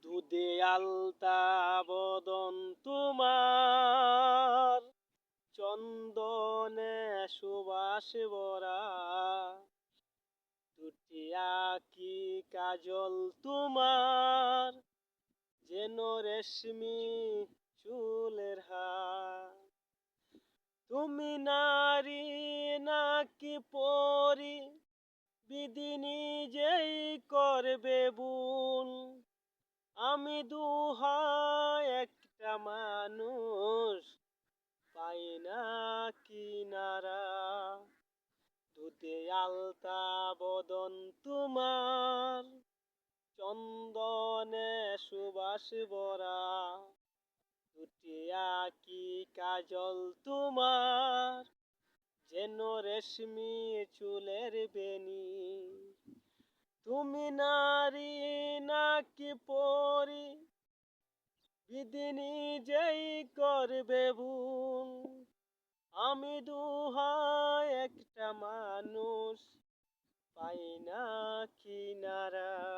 দুধে আলতা বদন তোমার, চন্দনে সুবাস ভরা। দুটি আঁখি কাজল তোমার, যেন রেশমি চুলের হার। তুমি নারী নাকি পরি, বিধি নিজেই করবে ভুল। আমি দুহাই একটা মানুষ, পাই না কিনারা। দুধে আলতা বদন তোমার, চন্দনে সুবাস ভরা। দুটি আঁখি কাজল তোমার, যেন রেশমি চুলের বেনি। তুমি নারী নাকি পরি, বিধি নিজেই করবে ভুল। আমি দুহাই একটা মানুষ, পাই না কিনারা।